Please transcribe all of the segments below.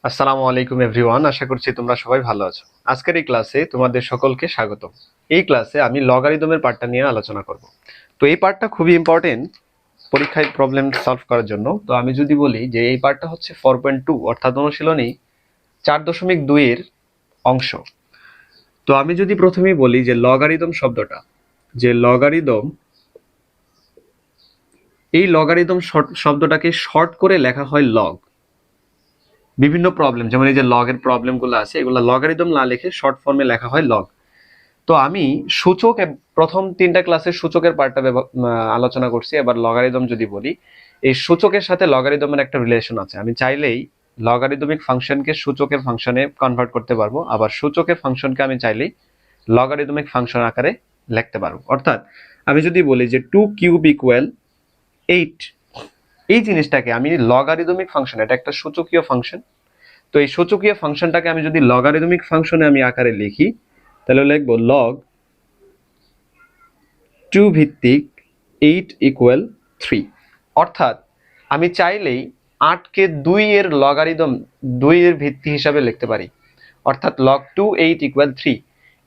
আসসালামু আলাইকুম এভরিওয়ান, আশা করছি তোমরা সবাই ভালো আছো। আজকের এই ক্লাসে তোমাদের সকলকে স্বাগত। এই ক্লাসে আমি লগারিদমের পার্টটা নিয়ে আলোচনা করব। তো এই পার্টটা খুবই ইম্পর্টেন্ট পরীক্ষায় প্রবলেম সলভ করার জন্য। তো আমি যদি বলি যে এই পার্টটা হচ্ছে 4.2 অর্থাৎ অনুশীলনী 4.2 এর অংশ। তো আমি যদি প্রথমেই বলি যে লগারিদম শব্দটা, যে লগারিদম, এই লগারিদম শব্দটাকে শর্ট করে লেখা হয় লগ। বিভিন্ন প্রবলেম যেমন এই যে লগের প্রবলেমগুলো আছে, এগুলো লগারিদম না লিখে শর্ট ফর্মে লেখা হয় লগ। তো আমি সূচক প্রথম তিনটা ক্লাসের সূচকের পার্টটা আলোচনা করছি। এবার লগারিদম যদি বলি, এই সূচকের সাথে লগারিদমের একটা রিলেশন আছে। আমি চাইলেই লগারিদমিক ফাংশনকে সূচকের ফাংশনে কনভার্ট করতে পারবো, আবার সূচকের ফাংশনকে আমি চাইলেই লগারিদমিক ফাংশন আকারে লিখতে পারবো। অর্থাৎ আমি যদি বলি যে 2³ = 8, এই জিনিসটাকে আমি লগারিদমিক ফাংশন, এটা একটা সূচকীয় ফাংশন। তো এই সূচকীয় ফাংশনটাকে আমি যদি লগারিদমিক ফাংশনে আমি আকারে লিখি, তাহলে লিখবো লগ 2 ভিত্তিক 8 = 3। অর্থাৎ আমি চাইলেই 8কে 2 এর লগারিদম 2 এর ভিত্তি হিসাবে লিখতে পারি। অর্থাৎ log 2 8 = 3।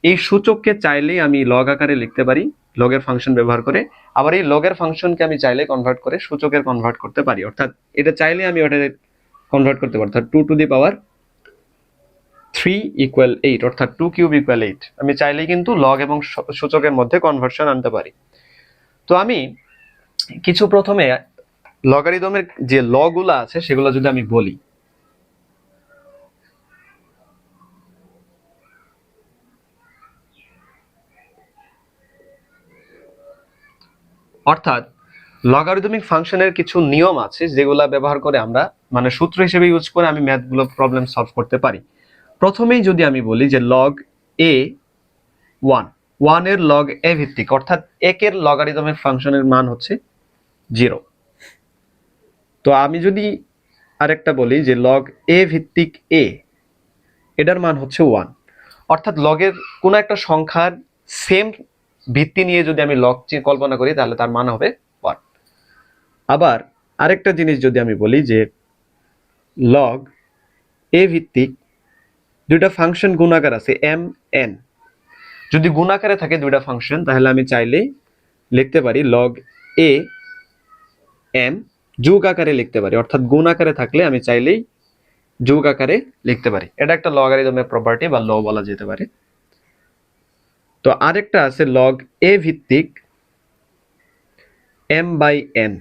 এই সূচককে চাইলেই আমি লগ আকারে লিখতে পারি লগের ফাংশন ব্যবহার করে। আবার এই লগের ফাংশনকে আমি চাইলে কনভার্ট করে সূচকের কনভার্ট করতে পারি। অর্থাৎ এটা চাইলে আমি ওটা কনভার্ট করতে পারি। অর্থাৎ 2³ 8 অর্থাৎ 2³ = 8 আমি চাইলেই কিন্তু লগ এবং সূচকের মধ্যে কনভার্সন আনতে পারি। তো আমি কিছু প্রথমে লগারিদমের যে ল গুলো আছে সেগুলো যদি আমি বলি, অর্থাৎ লগারিদমিক ফাংশনের কিছু নিয়ম আছে যেগুলা ব্যবহার করে আমরা, মানে সূত্র হিসেবে ইউজ করে আমি ম্যাথগুলো প্রবলেম সলভ করতে পারি। প্রথমেই যদি আমি বলি যে লগ এ 1 এর লগ এ ভিত্তিক, অর্থাৎ 1 এর লগারিদমিক ফাংশনের মান হচ্ছে 0। তো আমি যদি আরেকটা বলি যে লগ এ ভিত্তিক এ, এটার মান হচ্ছে 1। অর্থাৎ লগের কোনো একটা সংখ্যার সেম ভিত্তি নিয়ে যদি আমি লগ কল্পনা করি তাহলে তার মান হবে 1। আবার আরেকটা জিনিস যদি আমি বলি যে লগ এ ভিত্তিক দুইটা ফাংশন গুণাকার আছে এম এন, যদি গুণাকারে থাকে দুইটা ফাংশন তাহলে আমি চাইলে লিখতে পারি লগ এ এম যোগ আকারে লিখতে পারি। অর্থাৎ গুণ আকারে থাকলে আমি চাইলেই যোগ আকারে লিখতে পারি। এটা একটা লগারিদমের প্রপার্টি বা ল বলা যেতে পারে। তো আরেকটা আছে লগ এ ভিত্তিক m/n।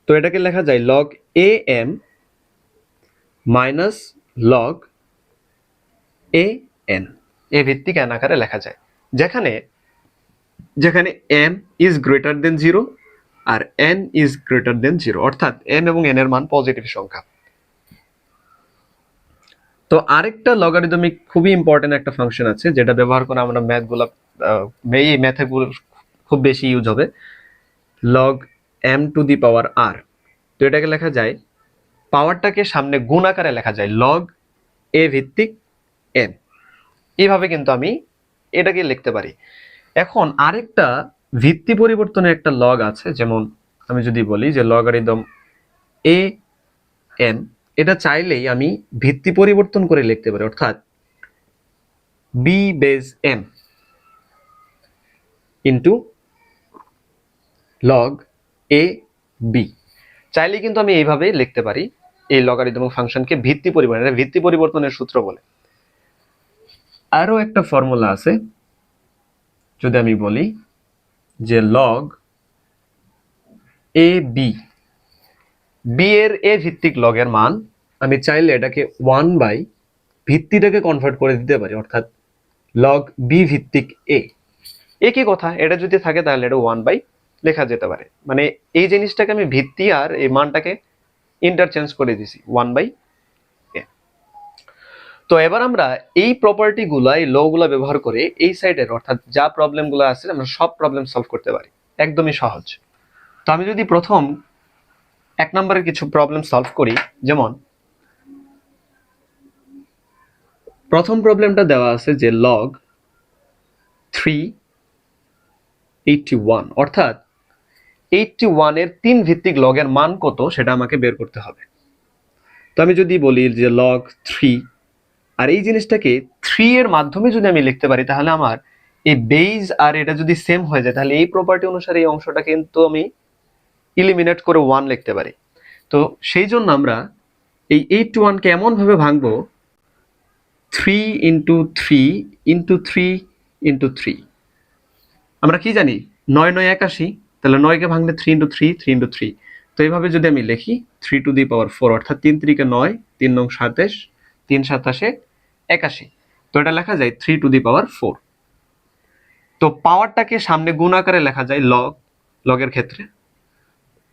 তো এটাকে লেখা যায় log A M minus log A N, A ভিত্তিক n আকারে লেখা যায়, যেখানে যেখানে m ইজ গ্রেটার দেন 0 আর n ইজ গ্রেটার দেন 0, অর্থাৎ m এবং n এর মান পজিটিভ সংখ্যা। তো আরেকটা লগারিদমিক খুবই ইম্পর্টেন্ট একটা ফাংশন আছে যেটা ব্যবহার করে আমরা ম্যাথগুলো, এই ম্যাথগুলো খুব বেশি ইউজ হবে, লগ m⁴। তো এটাকে লেখা যায়, পাওয়ারটাকে সামনে গুণ আকারে লেখা যায় লগ এ ভিত্তিক m। এইভাবে কিন্তু আমি এটাকে লিখতে পারি। এখন আরেকটা ভিত্তি পরিবর্তনের একটা লগ আছে, যেমন আমি যদি বলি যে লগারিদম এ এম, এটা চাইলেই আমি ভিত্তি পরিবর্তন করে লিখতে পারি। অর্থাৎ B base M into log A B, চাইলে কিন্তু আমি এইভাবে লিখতে পারি এই লগারিদম ফাংশনকে ভিত্তি পরিবর্তন, এটা ভিত্তি পরিবর্তনের সূত্র বলে। আরো একটা ফর্মুলা আছে, যদি আমি বলি যে লগ এ বি, বি এর এ ভিত্তিক লগের মান আমি চাইলে এটাকে 1 ভিত্তিটাকে কনভার্ট করে দিতে পারি। অর্থাৎ লগ বি ভিত্তিক এ, একই কথা, এটা যদি থাকে তাহলে এটা 1 লেখা যেতে পারে। মানে এই জিনিসটাকে আমি ভিত্তি আর এই মানটাকে ইন্টারচেঞ্জ করে দিছি 1/a। তো এবার আমরা এই প্রপার্টি গুলা, এই ল গুলা ব্যবহার করে এই সাইডের, অর্থাৎ যা প্রবলেম গুলো আছে আমরা সব প্রবলেম সলভ করতে পারি, একদমই সহজ। তো আমি যদি প্রথম 1 নম্বরের কিছু প্রবলেম সলভ করি, যেমন প্রথম প্রবলেমটা দেওয়া আছে যে লগ 381, অর্থাৎ 81 এর 3 ভিত্তিক লগের মান কত সেটা আমাকে বের করতে হবে। তো আমি যদি বলি যে log 3, আর এই জিনিসটাকে 3 এর মাধ্যমে যদি আমি লিখতে পারি, তাহলে আমার এই বেজ আর এটা যদি সেম হয়ে যায়, তাহলে এই প্রপার্টি অনুসারে এই অংশটা কিন্তু আমি ইলিমিনেট করে 1 লিখতে পারি। তো সেই জন্য আমরা এই 8 to 1 কে এমন ভাবে ভাঙবো 3 into 3 into 3 into 3। আমরা কি জানি 9 9 81, তাহলে 9 কে ভাঙলে 3 into 3 3 into 3। তো এইভাবে যদি আমি লিখি 3 to the power 4, অর্থাৎ 3 3 9, 3 9 27, 3 27 81। তো এটা লেখা যায় 3 to the power 4। তো পাওয়ারটাকে সামনে গুণ আকারে লেখা যায় লগের ক্ষেত্রে,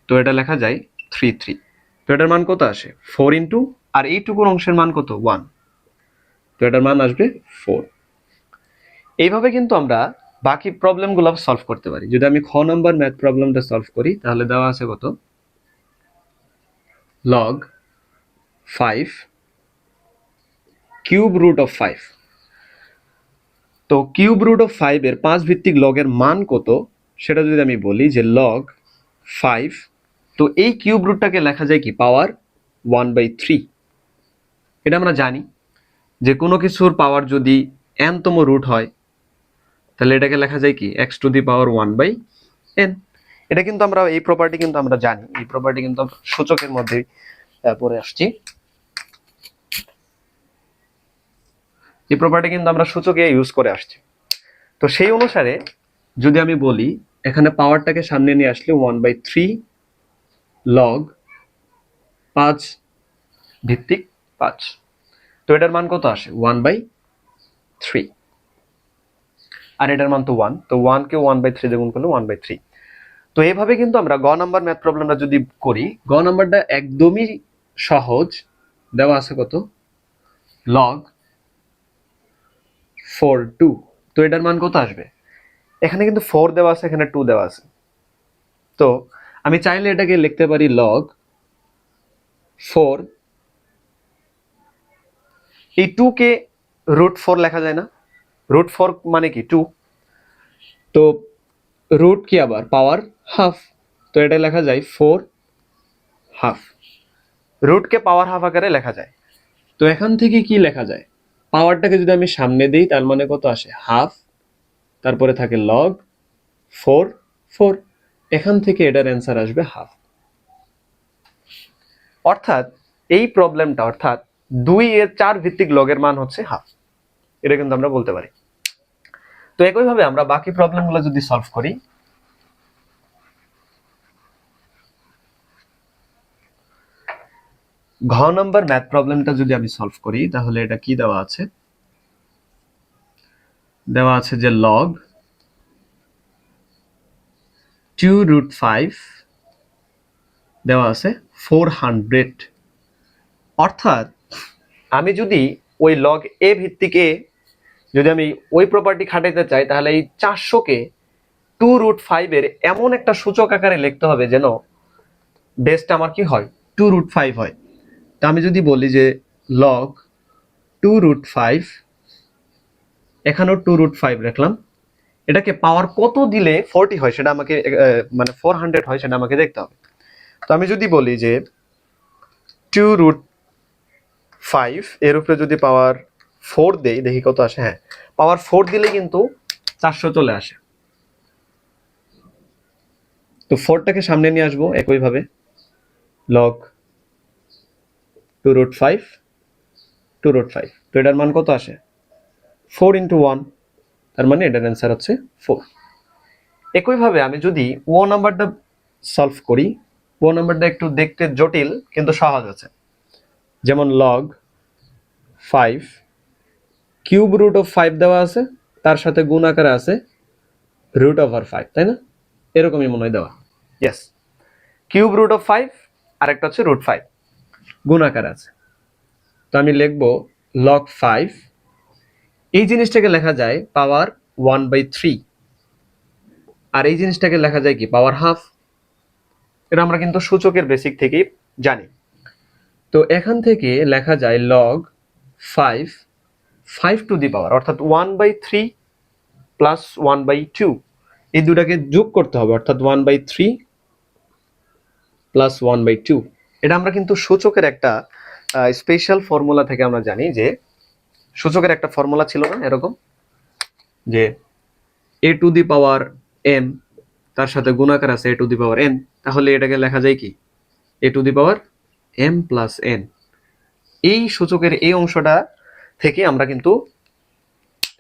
তো এটা লেখা যায় 3 3। তো এটার মান কত আসে 4 ইন্টু, আর এইটুকুর অংশের মান কত 1, তো এটার মান আসবে 4। এইভাবে কিন্তু আমরা বাকি প্রবলেমগুলো সলভ করতে পারি। যদি আমি খ নাম্বার ম্যাথ প্রবলেমটা সলভ করি, তাহলে দেওয়া আছে কত log 5 কিউব রুট অফ 5। তো কিউব রুট অফ 5 এর 5 ভিত্তিক লগের মান কত সেটা যদি আমি বলি যে log 5, তো এই কিউব রুটটাকে লেখা যায় কি পাওয়ার 1/3। এটা আমরা জানি যে কোনো কিছুর পাওয়ার যদি n তম রুট হয়, তাহলে এটাকে লেখা যায় কি x to the power 1/n। এটা কিন্তু আমরা এই প্রপার্টি কিন্তু আমরা জানি, এই প্রপার্টি কিন্তু আমরা সূচকের মধ্যে পড়ে আসছি। এই প্রপার্টি কিন্তু আমরা সূচকে ইউজ করে আসছি। তো সেই অনুসারে যদি আমি বলি এখানে পাওয়ারটাকে সামনে নিয়ে আসলে 1/3 log 5 ভিত্তিক 5, তো এটার মান কত আসে 1/3, আর এটার মান তো 1, তো 1 কে 1/3 দিয়ে গুণ করলে 1/3। তো এইভাবে কিন্তু আমরা গ নাম্বার ম্যাথ প্রবলেমটা যদি করি, গ নাম্বারটা একদমই সহজ। দেওয়া আছে কত log 4 2, তো এটার মান কত আসবে, এখানে কিন্তু 4 দেওয়া আছে, এখানে 2 দেওয়া আছে। তো আমি চাইলে এটাকে লিখতে পারি log 4, এই 2 কে √4 লেখা যায় না, √4 মানে কি 2, তো রুট কি আবার পাওয়ার হাফ, তো এটা লেখা যায় 4 হাফ। রুটকে পাওয়ার হাফ আকারে লেখা যায়। তো এখান থেকে কি লেখা যায়, পাওয়ারটাকে যদি আমি সামনে দিই তার মানে কত আসে হাফ, তারপরে থাকে log 4 4, এখান থেকে এটার অ্যান্সার আসবে হাফ। অর্থাৎ এই প্রবলেমটা, অর্থাৎ 2 এর 4 ভিত্তিক লগের মান হচ্ছে হাফ, এটা কিন্তু আমরা বলতে পারি। তো একইভাবে আমরা বাকি প্রবলেমগুলো যদি সলভ করি, ঘ নাম্বার ম্যাথ প্রবলেমটা যদি আমি সলভ করি, তাহলে এটা কি দেওয়া আছে, দেওয়া আছে যে log 2√5 দেওয়া আছে 400। অর্থাৎ আমি যদি ওই log a ভিত্তিক a যদি আমি ওই প্রপার্টি খাটাইতে চাই, তাহলে এই 400-কে 2√5 এর এমন একটা সূচক আকারে লিখতে হবে যেন বেসটা আমার কি হয় 2√5 হয়। তা আমি যদি বলি যে log 2√5, এখানেও 2√5 রাখলাম, এটাকে পাওয়ার কত দিলে 40 হয় সেটা আমাকে মানে 400 হয় সেটা আমাকে দেখতে হবে। তো আমি যদি বলি যে 2√5 এর উপরে যদি পাওয়ার 4 দেই, দেখি কত আসে। হ্যাঁ, পাওয়ার 4 দিলে কিন্তু 400 চলে আসে। তো 4টাকে সামনে নিয়ে আসবো একইভাবে, log 2√5 2√5, তো এটার মান কত আসে 4 into 1, তার মানে এটার অ্যান্সার হচ্ছে 4। একইভাবে আমি যদি ও নাম্বারটা সলভ করি, ও নাম্বারটা একটু দেখতে জটিল কিন্তু সহজ আছে। যেমন log 5 কিউব রুট অফ 5 দেওয়া আছে, তার সাথে গুণ আকারে আছে √5, তাই না? এরকমই মনে হয় দেওয়া। ইয়েস, কিউব রুট অফ 5 আর একটা হচ্ছে √5 গুণ আকারে আছে। তো আমি লিখব log 5, এই জিনিসটাকে লেখা যায় পাওয়ার 1/3, আর এই জিনিসটাকে লেখা যায় কি পাওয়ার হাফ। এটা আমরা কিন্তু সূচকের বেসিক থেকেই জানি। তো এখান থেকে লেখা যায় log 5 টু দি পাওয়ার, অর্থাৎ 1/3 প্লাস 1/2, এই দুটাকে যোগ করতে হবে, অর্থাৎ 1/3 প্লাস 1/2। এটা আমরা কিন্তু সূচকের একটা স্পেশাল ফর্মুলা থেকে আমরা জানি যে সূচকের একটা ফর্মুলা ছিল না এরকম, যে a to the power m তার সাথে গুণাকার আছে a to the power n, তাহলে এটাকে লেখা যায় কি a to the power m plus n। এই সূচকের এই অংশটা থেকে আমরা কিন্তু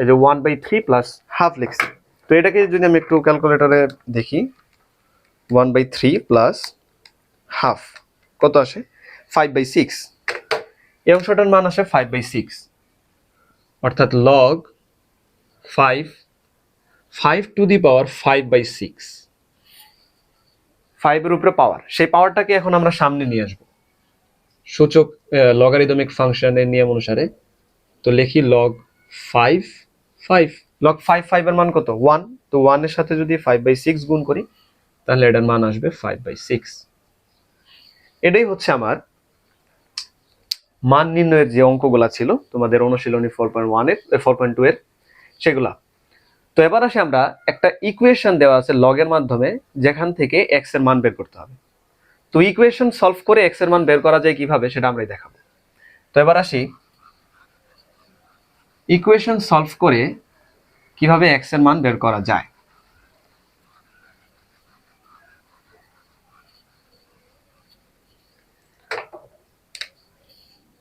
এই যে 1/3 প্লাস হাফ লিখছি। তো এটাকে যদি আমি একটু ক্যালকুলেটরে দেখি, 1/3 প্লাস হাফ কত আসে 5/6। এই অংশটার মান আসে 5/6, অর্থাৎ লগ 5 টু দি পাওয়ার 5/6, 5 এর উপরে পাওয়ার, সেই পাওয়ারটাকে এখন আমরা সামনে নিয়ে আসবো সূচক লগারিদমিক ফাংশনের নিয়ম অনুসারে। তো লিখি লগ 5 লগ 5 এর মান কত 1, তো 1 এর সাথে যদি 5/6 গুণ করি তাহলে এটার মান আসবে 5/6। এটাই হচ্ছে আমার মান নির্ণয়ের যে অঙ্কগুলা ছিল তোমাদের অনুশীলনী 4.1 এর 4.2 এর সেগুলা। তো এবার আসি আমরা একটা ইকুয়েশন দেওয়া আছে লগের মাধ্যমে, যেখান থেকে x এর মান বের করতে হবে। তো ইকুয়েশন সলভ করে x এর মান বের করা যায় কিভাবে সেটা আমরাই দেখাবো। তো এবার আসি ইকুয়েশন সলভ করে কিভাবে x এর মান বের করা যায়।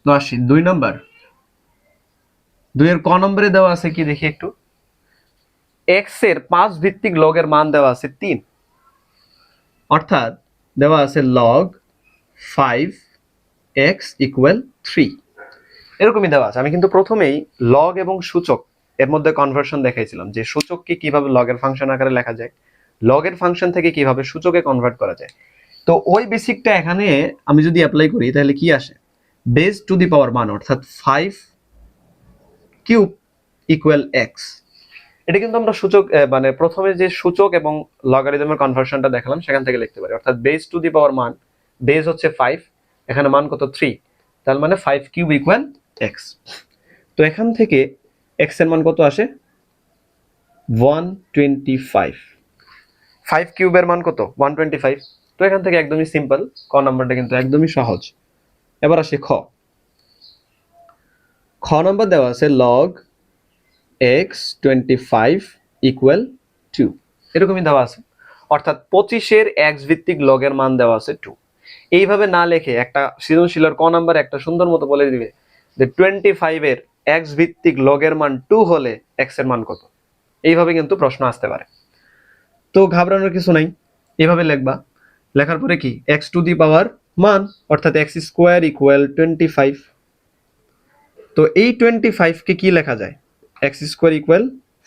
তো আসি 2 নম্বর, 2 এর ক নম্বরে দেওয়া আছে কি দেখি একটু, x এর 5 ভিত্তিক লগের মান দেওয়া আছে 3, অর্থাৎ দেওয়া আছে log 5x = 3, এরকমই দেওয়া আছে। আমি কিন্তু প্রথমেই লগ এবং সূচক এর মধ্যে কনভার্সন দেখাইছিলাম যে সূচককে কিভাবে লগের ফাংশন আকারে লেখা যায়, লগের ফাংশন থেকে কিভাবে সূচকে কনভার্ট করা যায়। তো ওই বেসিকটা এখানে আমি যদি অ্যাপ্লাই করি তাহলে কি আসে, বেস টু দি পাওয়ার মান অর্থাৎ 5 কিউব = x। এটা কিন্তু আমরা সূচক মানে প্রথমে যে সূচক এবং লগারিদমের কনভার্সনটা দেখালাম সেখান থেকে লিখতে পারি, অর্থাৎ বেস টু দি পাওয়ার মান, বেস হচ্ছে 5, এখানে মান কত 3, তার মানে 5 কিউব = x। তো এখান থেকে x এর মান কত আসে 125, 5 কিউবের মান কত 125। তো এখান থেকে একদমই সিম্পল, ক নাম্বারটা কিন্তু একদমই সহজ। এবার আসি খ নাম্বার দেওয়া আছে log x 25 = 2, এরকমই দেওয়া আছে, অর্থাৎ 25 এর x ভিত্তিক লগের মান দেওয়া আছে 2। এইভাবে না লিখে একটা সৃজনশীলের ক নাম্বার একটা সুন্দর মতো বলে দিবে যে 25 এর x ভিত্তিক লগের মান 2 হলে x এর মান কত, এইভাবে কিন্তু প্রশ্ন আসতে পারে। তো ঘাবড়ানোর কিছু নাই, এইভাবে লিখবা, লেখার পরে কি x টু দি পাওয়ার মান অর্থাৎ x² = 25। তো এই 25 কে কি লেখা যায়, x² =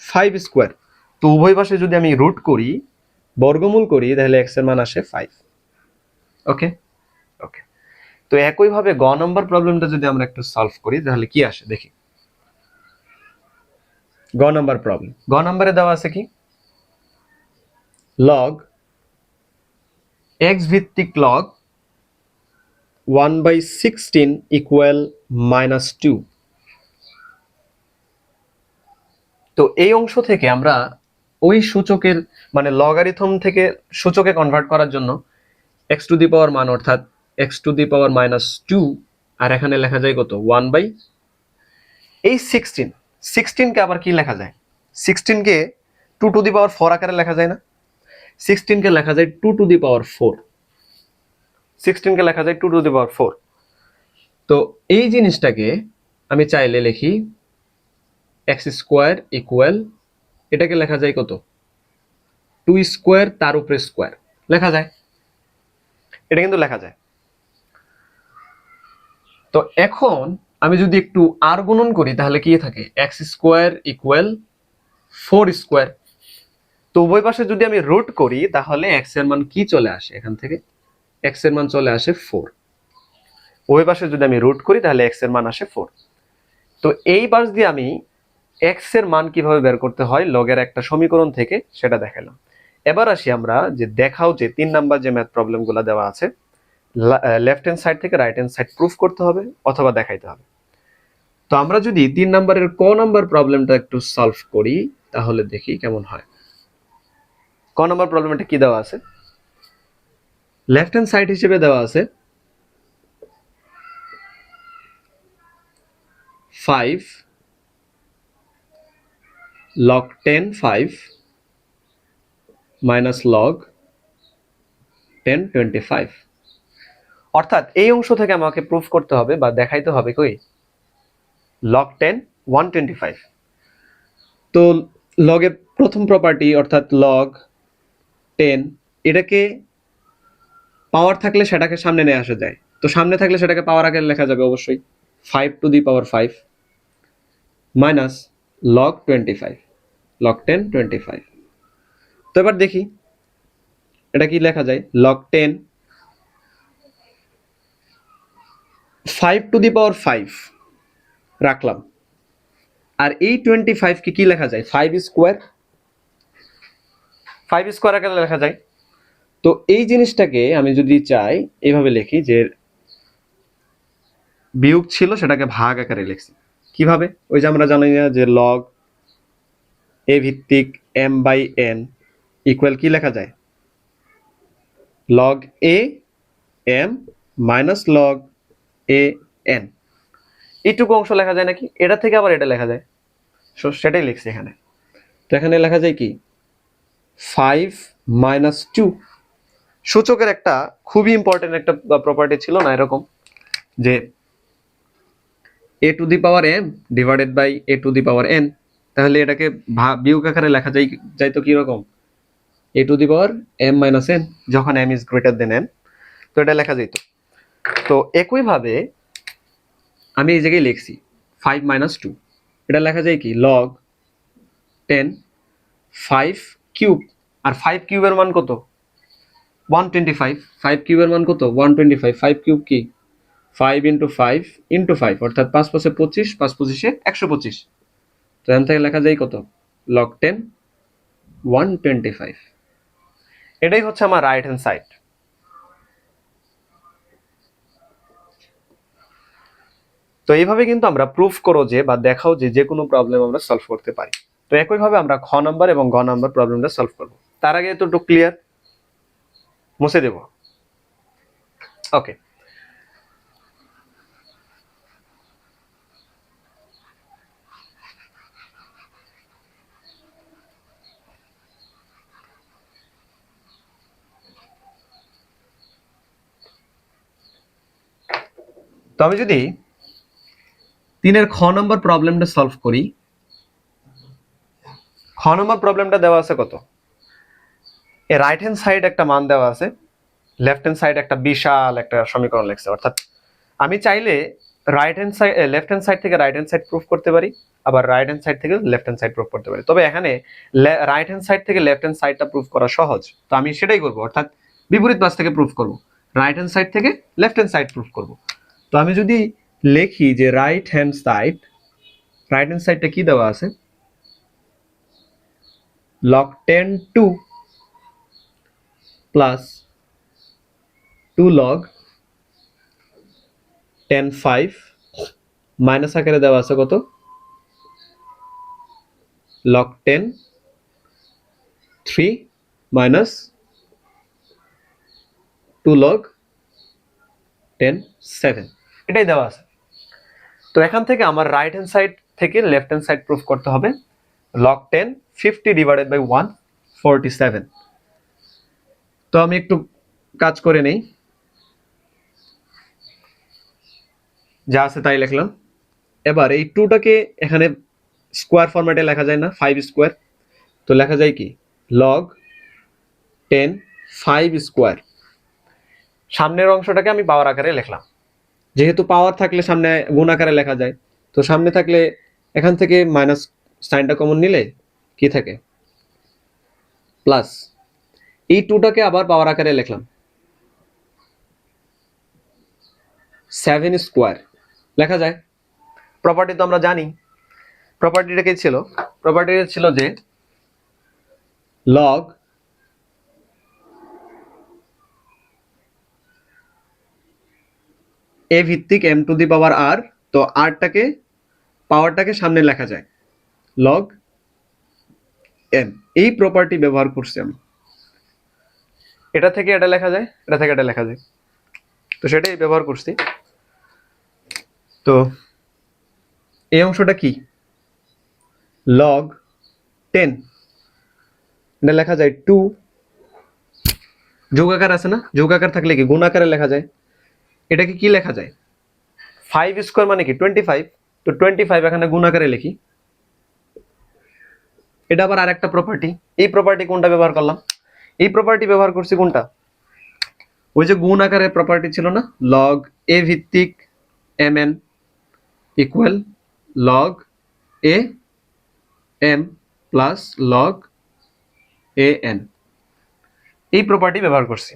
5²। তো উভয় পাশে যদি আমি রুট করি, বর্গমূল করি, তাহলে x এর মান আসে 5। ওকে ওকে। তো একইভাবে গ নম্বর প্রবলেমটা যদি আমরা একটু সলভ করি তাহলে কি আসে দেখি। গ নম্বর প্রবলেম, গ নম্বরে দেওয়া আছে কি log x ভিত্তিক log 1/16 = -2। তো এই অংশ থেকে আমরা ওই সূচকের মানে লগারিথম থেকে সূচকে কনভার্ট করার জন্য x টু দি পাওয়ার মান অর্থাৎ x টু দি পাওয়ার -2, আর এখানে লেখা যায় কত 1 এই 16 কে আবার কি লেখা যায়, 16 কে 2 টু দি পাওয়ার 4 আকারে লেখা যায় না, 16 কে লেখা যায় 2 টু দি পাওয়ার 4, 16 কে লেখা যায় 2 টু দি পাওয়ার 4। তো এই জিনিসটাকে আমি চাইলে লিখি x² = এটাকে লেখা যায় কত 2² তার উপরে স্কয়ার, লেখা যায়, এটা কিন্তু লেখা যায়। তো এখন আমি যদি একটু আর গুণন করি তাহলে কি থাকে x² = 4²। তো উভয় পাশে যদি আমি রুট করি তাহলে x এর মান কি চলে আসে, এখান থেকে x এর মান চলে আসে 4। উভয় পাশে যদি আমি রুট করি তাহলে x এর মান আসে 4। তো এই পাশ দিয়ে আমি x এর মান কিভাবে বের করতে হয় লগের একটা সমীকরণ থেকে সেটা দেখালাম। এবার আসি আমরা যে দেখাও যে 3 নাম্বার যে ম্যাথ প্রবলেমগুলো দেওয়া আছে, লেফট হ্যান্ড সাইড থেকে রাইট হ্যান্ড সাইড প্রুফ করতে হবে অথবা দেখাইতে হবে। তো আমরা যদি 3 নাম্বারের ক নাম্বার প্রবলেমটা একটু সলভ করি তাহলে দেখি কেমন হয়। ক নাম্বার প্রবলেমটা কি দেওয়া আছে, লেফট হ্যান্ড সাইড হিসেবে দেওয়া আছে 5 log 10 5 minus log 10 25। অর্থাৎ এই অংশ থেকে আমাকে প্রুফ করতে হবে বা দেখাইতে হবে কই log 10 125। তো লগের প্রথম প্রপার্টি অর্থাৎ log 10 এটাকে পাওয়ার থাকলে সেটাকে সামনে নিয়ে আসা যায়, তো সামনে থাকলে সেটাকে পাওয়ার আকারে লেখা যাবে অবশ্যই 5 to the power 5 minus log 25 log 10 25। তো এবার দেখি এটা কি লেখা যায়, log 10 5 to the power 5 রাখলাম, আর এই 25 কে কি লেখা যায় 5 স্কয়ার আকারে লেখা যায়। তো এই জিনিসটাকে আমি যদি চাই এইভাবে লিখি যে বিয়োগ ছিল সেটাকে ভাগ আকারে লিখছি কিভাবে, ওই যে আমরা জানি না যে log a ভিত্তিক m বাই n ইকুয়াল কি লেখা যায় log a m minus log a n। এইটুকু অংশ লেখা যায় নাকি, এটা থেকে আবার এটা লেখা যায়, সেটাই লিখছি এখানে। তো এখানে লেখা যায় কি 5 মাইনাস 2। সূচকের একটা খুবই ইম্পর্টেন্ট একটা প্রপার্টি ছিল না এরকম যে a to the power m divided by a to the power n, তাহলে এটাকে বিয়োগ আকারে লেখা যায় তো কি রকম a to the power m minus n যখন m is greater then n, তো এটা লেখা যেত। তো একই ভাবে আমি এই জায়গায় লিখছি 5 মাইনাস 2, এটা লেখা যায় কি log 10 5 কিউব, আর 5 কিউবের মান কত 125, 5 কিউবের মান কত 125, 5 কিউব কি 5 ইন্টু 5 ইন্টু 5 অর্থাৎ 5 5 25, 5 25 125। তো এখান থেকে লেখা যায় কত log 10 125। এটাই হচ্ছে আমার রাইট হ্যান্ড সাইড। তো এইভাবে কিন্তু আমরা প্রুফ করো যে বা দেখাও যে যে কোনো প্রবলেম আমরা সলভ করতে পারি। তো একইভাবে আমরা খ নাম্বার এবং গ নাম্বার প্রবলেমটা সলভ করব। তার আগে তো একটু ক্লিয়ার মুছে দেব। ওকে, তো আমি যদি 3-এর খ নাম্বার প্রবলেমটা সলভ করি, খ নাম্বার প্রবলেমটা দেওয়া আছে কত এ রাইট হ্যান্ড সাইড একটা মান দেওয়া আছে, লেফট হ্যান্ড সাইড একটা বিশাল একটা সমীকরণ লিখছে। অর্থাৎ আমি চাইলে লেফট হ্যান্ড সাইড থেকে রাইট হ্যান্ড সাইড প্রুফ করতে পারি, আবার রাইট হ্যান্ড সাইড থেকে লেফট হ্যান্ড সাইড প্রুফ করতে পারি। তবে এখানে রাইট হ্যান্ড সাইড থেকে লেফট হ্যান্ড সাইডটা প্রুফ করা সহজ, তো আমি সেটাই করব, অর্থাৎ বিপরীত পাশ থেকে প্রুফ করব, রাইট হ্যান্ড সাইড থেকে লেফট হ্যান্ড সাইড প্রুফ করব। তো আমি যদি লিখি যে রাইট হ্যান্ড সাইডটা কি দেওয়া আছে log 10 2 প্লাস 2 log 10 5 মাইনাস আকারে দেওয়া আছে কত log 10 3 মাইনাস 2 log 10 7, এটাই দেওয়া আছে। তো এখান থেকে আমার রাইট হ্যান্ড সাইড থেকে লেফট হ্যান্ড সাইড প্রুফ করতে হবে log 10 50 ডিভাইডেড বাই 147। তো আমি একটু কাজ করে নেই, যা আছে তাই লিখলাম। এবার এই 2টাকে এখানে স্কোয়ার ফরম্যাটে লেখা যায় না 5 স্কোয়ার, তো লেখা যায় কি log 10 5 স্কোয়ার। সামনের অংশটাকে আমি পাওয়ার আকারে লিখলাম, যেহেতু পাওয়ার থাকলে সামনে গুণ আকারে লেখা যায়, তো সামনে থাকলে এখান থেকে মাইনাস সাইনটা কমন নিলে কি থাকে প্লাস, এই 2টাকে আবার পাওয়ার আকারে লিখলাম 7 স্কোয়ার লেখা যায়। প্রপার্টি তো আমরা জানি, প্রপার্টিটা কি ছিল, প্রপার্টিটা ছিল যে log a ভিত্তিক m two the power r, তো rটাকে পাওয়ারটাকে সামনে লেখা যায় log m। এই প্রপার্টি ব্যবহার করছি আমি, এটা থেকে এটা লেখা যায়, এটা থেকে এটা লেখা যায়, তো সেটাই ব্যবহার করছি। তো এই অংশটা কি log 10, এটা লেখা যায় 2, যোগ আকার আছে না, যোগ আকার থাকলে কি গুণ আকারে লেখা যায়, এটাকে কি লেখা যায় 5 স্কয়ার মানে কি 25, তো 25 এখানে গুণ আকারে লিখি। এটা আবার আরেকটা প্রপার্টি, এই প্রপার্টি কোনটা ব্যবহার করলাম, এই প্রপার্টি ব্যবহার করছি কোনটা, ওই যে গুণ আকারের প্রপার্টি ছিল না, log a ভিত্তিক mn equal log a m plus log a n, এই প্রপার্টি ব্যবহার করছি।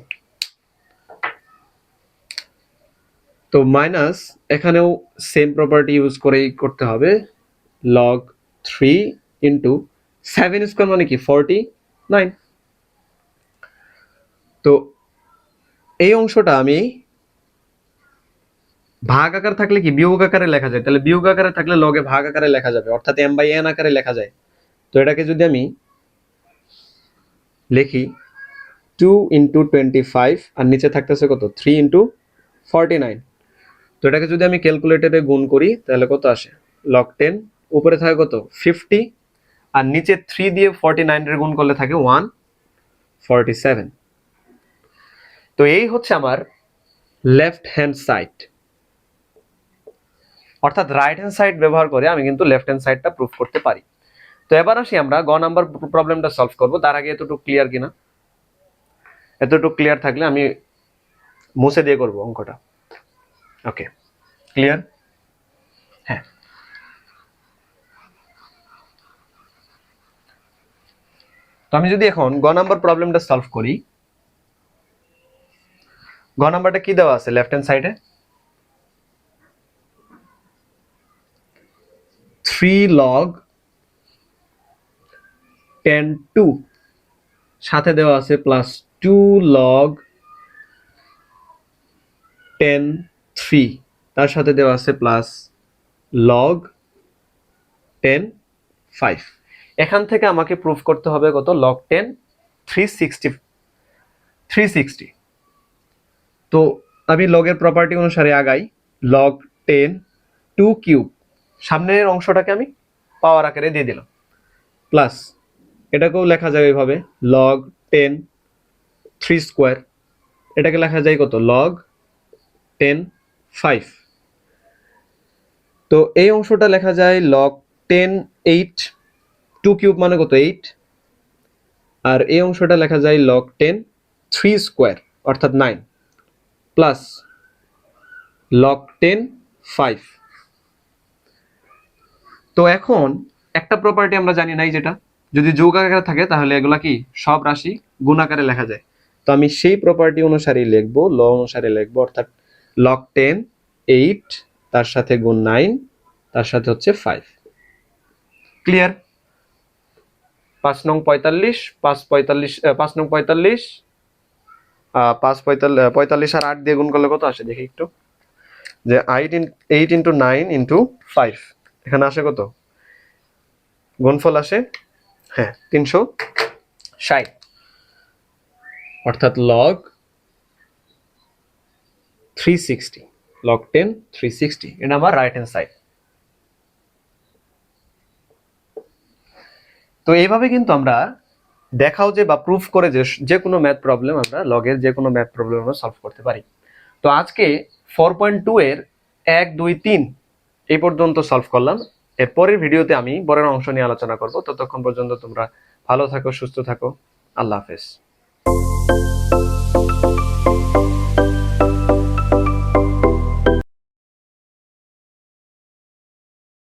তো মাইনাস এখানেও সেম প্রপার্টি ইউজ করেই করতে হবে, log 3 ইন্টু 7 স্কয়ার মানে কি 49। তো এই অংশটা আমি ভাগ আকার থাকলে কি বিয়োগ আকারে লেখা যায়, তাহলে বিয়োগ আকারে থাকলে লগে ভাগ আকারে লেখা যাবে, অর্থাৎ m/n আকারে লেখা যায়। তো এটাকে যদি আমি লিখি 2 ইন্টু 25 আর নিচে থাকতেছে কত 3 ইন্টু 49, তো এটাকে যদি আমি ক্যালকুলেটরে গুণ করি তাহলে কত আসে log 10, উপরে থাকে কত 50 আর নিচে 3 দিয়ে 49 এর গুণ করলে থাকে 147। তো এই হচ্ছে আমার লেফট হ্যান্ড সাইড, অর্থাৎ রাইট হ্যান্ড সাইড ব্যবহার করে আমি কিন্তু লেফট হ্যান্ড সাইডটা প্রুফ করতে পারি। তো এবার আসি আমরা গ নাম্বার প্রবলেমটা সলভ করব। তার আগে এতটুকু ক্লিয়ার কিনা, এতটুকু ক্লিয়ার থাকলে আমি মুছে দিয়ে করব অঙ্কটা। ওকে, ক্লিয়ার? হ্যাঁ, তো আমি যদি এখন গ নাম্বার প্রবলেমটা সলভ করি, গ নাম্বারটা কি দেওয়া আছে লেফট হ্যান্ড সাইডে 3 log 10 2, সাথে দেওয়া আছে প্লাস 2 log 10 3, তার সাথে দেওয়া আছে প্লাস log 10 5। এখান থেকে আমাকে প্রুফ করতে হবে কত log 10 360। তো আমি লগের প্রপার্টি অনুসারে আগাই, log 10 2 কিউব, সামনের অংশটাকে আমি পাওয়ার আকারে দিয়ে দিলাম, প্লাস এটাকেও লেখা যায় এইভাবে log 10 3 স্কয়ার, এটাকে লেখা যায় কত log 10 5। তো এই অংশটা লেখা যায় log 10 8, 2 কিউব মানে কত 8, আর এই অংশটা লেখা যায় log 10 3 স্কয়ার অর্থাৎ 9 প্লাস log 10 5। তো এখন একটা প্রপার্টি আমরা জানি নাই, যেটা যদি যোগ আকারে থাকে তাহলে এগুলা কি সব রাশি গুণ আকারে লেখা যায়। তো আমি সেই প্রপার্টি অনুসারে লিখবো, ল অনুসারে লিখবো, অর্থাৎ log 10 8 তার সাথে গুণ 9 তার সাথে হচ্ছে 5। ক্লিয়ার? 5 নং 45 5 45 5 নং 45 5 45 আর 8 দিয়ে গুণ করলে কত আসে দেখি একটু, যে 8 ইন্টু 9 ইন্টু 5, এখানে আসে কত গুণফল আসে, হ্যাঁ 360, অর্থাৎ log 360, log 10 360, এটা আমার রাইট হ্যান্ড সাইড। তো এইভাবে কিন্তু আমরা দেখাও যে বা প্রুফ করে যে কোনো ম্যাথ প্রবলেম আমরা লগের যে কোনো ম্যাথ প্রবলেম আমরা সলভ করতে পারি। তো আজকে 4.2 এর 1 2 3 এই পর্যন্ত সলভ করলাম। এর পরের ভিডিওতে আমি পরের অংশ নিয়ে আলোচনা করব। ততক্ষণ পর্যন্ত তোমরা ভালো থাকো, সুস্থ থাকো। আল্লাহ হাফেজ।